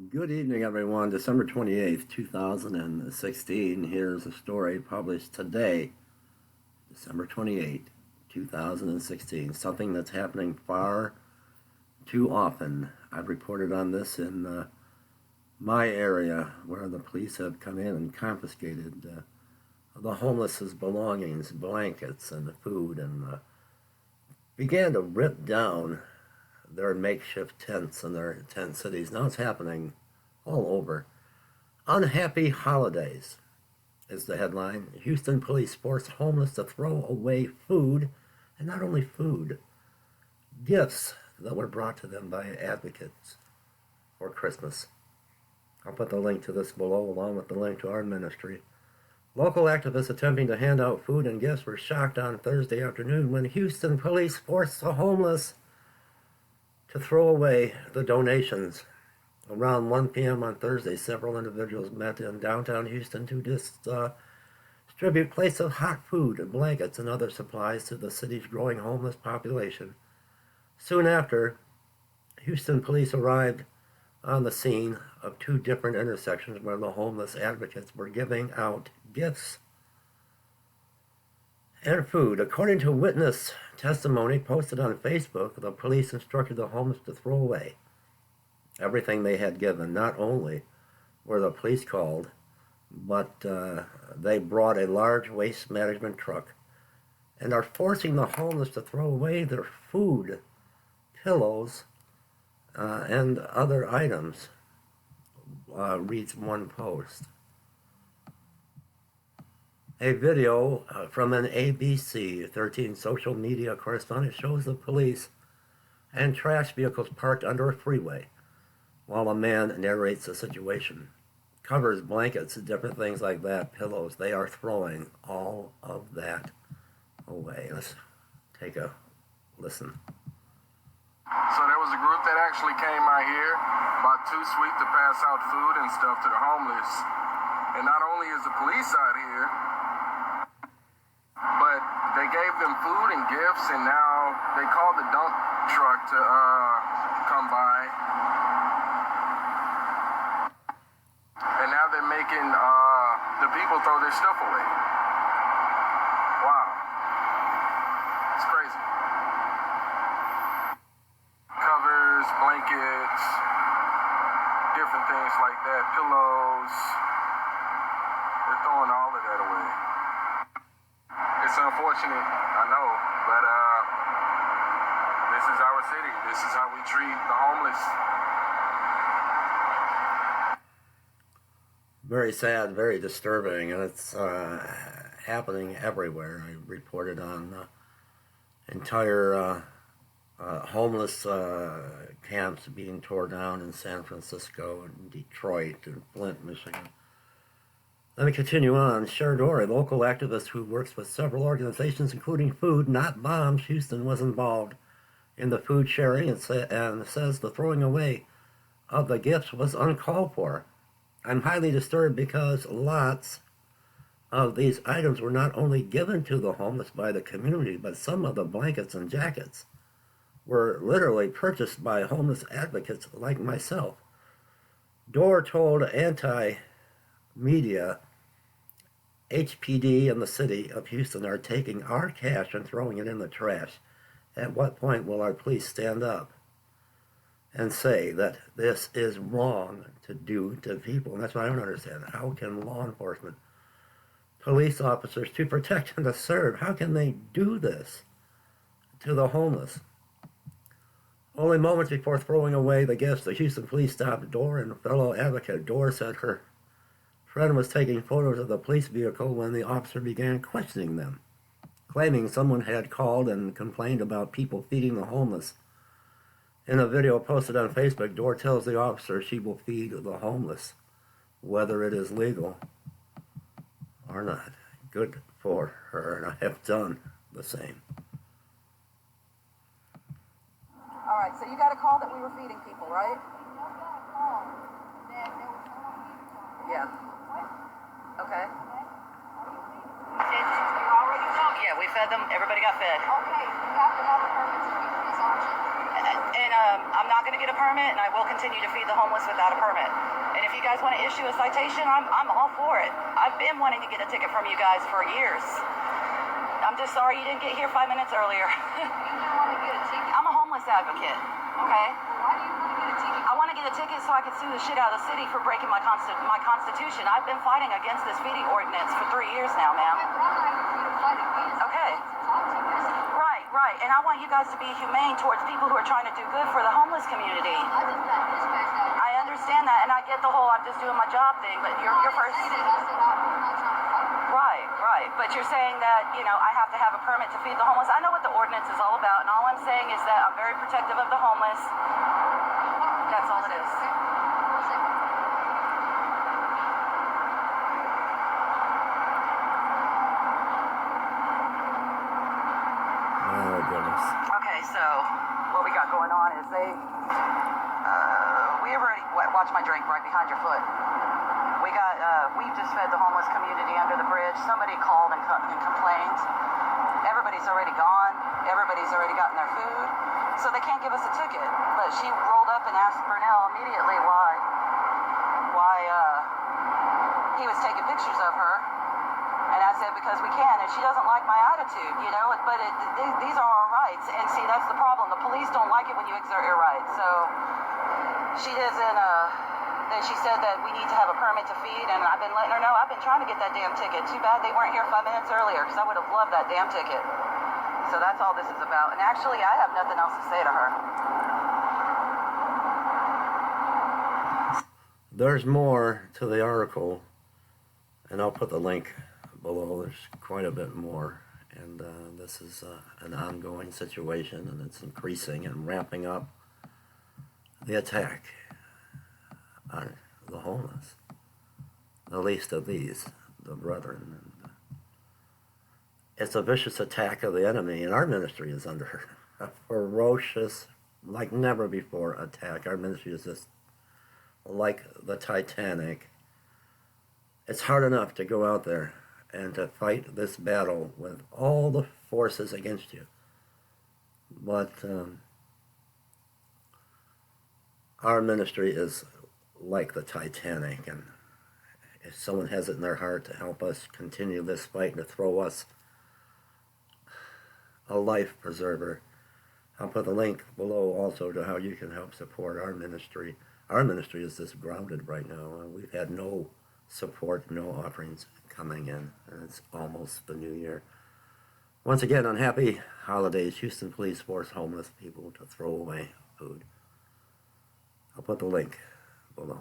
Good evening, everyone. December 28th, 2016. Here's a story published today, December 28th, 2016. Something that's happening far too often. I've reported on this in my area where the police have come in and confiscated the homeless's belongings, blankets, and food, and began to rip down their makeshift tents and their tent cities. Now it's happening all over. Unhappy holidays is the headline. Houston police force homeless to throw away food, and not only food, gifts that were brought to them by advocates for Christmas. I'll put the link to this below along with the link to our ministry. Local activists attempting to hand out food and gifts were shocked on Thursday afternoon when Houston police forced the homeless to throw away the donations. Around 1 p.m. on Thursday, several individuals met in downtown Houston to distribute plates of hot food, blankets, and other supplies to the city's growing homeless population. Soon after, Houston police arrived on the scene of two different intersections where the homeless advocates were giving out gifts and food. According to witness testimony posted on Facebook, the police instructed the homeless to throw away everything they had given. Not only were the police called, but they brought a large waste management truck and are forcing the homeless to throw away their food, pillows, and other items, reads one post. A video from an ABC 13 social media correspondent shows the police and trash vehicles parked under a freeway while a man narrates the situation. Covers, blankets, different things like that, pillows. They are throwing all of that away. Let's take a listen. So there was a group that actually came out here, bought 2 suites to pass out food and stuff to the homeless. And not only is the police out here, but they gave them food and gifts, and now they called the dump truck to come by. And now they're making the people throw their stuff away. Wow. It's crazy. Covers, blankets, different things like that, pillows. They're throwing all of that away. It's unfortunate, I know, but this is our city. This is how we treat the homeless. Very sad, very disturbing, and it's happening everywhere. I reported on entire homeless camps being torn down in San Francisco and Detroit and Flint, Michigan. Let me continue on. Sharador, a local activist who works with several organizations, including Food Not Bombs Houston, was involved in the food sharing and says the throwing away of the gifts was uncalled for. I'm highly disturbed because lots of these items were not only given to the homeless by the community, but some of the blankets and jackets were literally purchased by homeless advocates like myself. Dorr told anti-media HPD and the city of Houston are taking our cash and throwing it in the trash. At what point will our police stand up and say that this is wrong to do to people? And that's what I don't understand. How can law enforcement, police officers, to protect and to serve, how can they do this to the homeless? Only moments before throwing away the gifts, the Houston police stopped Dorr and fellow advocate. Dorr said her friend was taking photos of the police vehicle when the officer began questioning them, claiming someone had called and complained about people feeding the homeless. In a video posted on Facebook, Dorr tells the officer she will feed the homeless, whether it is legal or not. Good for her, and I have done the same. All right, so you got a call that we were feeding people, right? Yeah. Okay. You already know. Yeah, we fed them. Everybody got fed. Okay, you have to have a permit to feed these options. And I'm not going to get a permit, and I will continue to feed the homeless without a permit. And if you guys want to issue a citation, I'm all for it. I've been wanting to get a ticket from you guys for years. I'm just sorry you didn't get here 5 minutes earlier. You don't want to get a ticket? I'm a homeless advocate, okay? Why do you want to get a ticket? I want to get a ticket so I can sue the shit out of the city for breaking my constitution. I've been fighting against this feeding ordinance for 3 years now, ma'am. Yeah, but I'm not here for you to fight against. Okay. To talk to you. Right. And I want you guys to be humane towards people who are trying to do good for the homeless community. I just got dispatched out here. I understand that, and I get the whole I'm just doing my job thing, but you're first. I didn't say that. I said I'm not trying to fight. Right. But you're saying that, I have to have a permit to feed the homeless. I know what the ordinance is all about, and all I'm saying is that I'm very protective of the homeless. That's all it is. Okay. 1 second. Oh, goodness. Okay, so what we got going on is we have already watch my drink right behind your foot. We've just fed the homeless community under the bridge. Somebody called and complained. Everybody's already gone. Everybody's already gotten their food. So they can't give us a ticket. But she rolled up and asked Burnell immediately why he was taking pictures of her. And I said, because we can. And she doesn't like my attitude, but these are our rights. And see, that's the problem. The police don't like it when you exert your rights. So she doesn't, then she said that we need to have a permit to feed, and I've been letting her know I've been trying to get that damn ticket. Too bad they weren't here 5 minutes earlier, because I would have loved that damn ticket. So that's all this is about. And actually, I have nothing else to say to her. There's more to the article, and I'll put the link below. There's quite a bit more, and this is an ongoing situation, and it's increasing and ramping up. The attack on the homeless, the least of these, the brethren. And it's a vicious attack of the enemy, and our ministry is under a ferocious, like never before, attack. Our ministry is just like the Titanic. It's hard enough to go out there and to fight this battle with all the forces against you. But our ministry is like the Titanic, and if someone has it in their heart to help us continue this fight and to throw us a life preserver, I'll put the link below also to how you can help support our ministry. Our ministry is just grounded right now. We've had no support, no offerings coming in, and it's almost the new year. Once again, unhappy holidays. Houston police force homeless people to throw away food. I'll put the link below.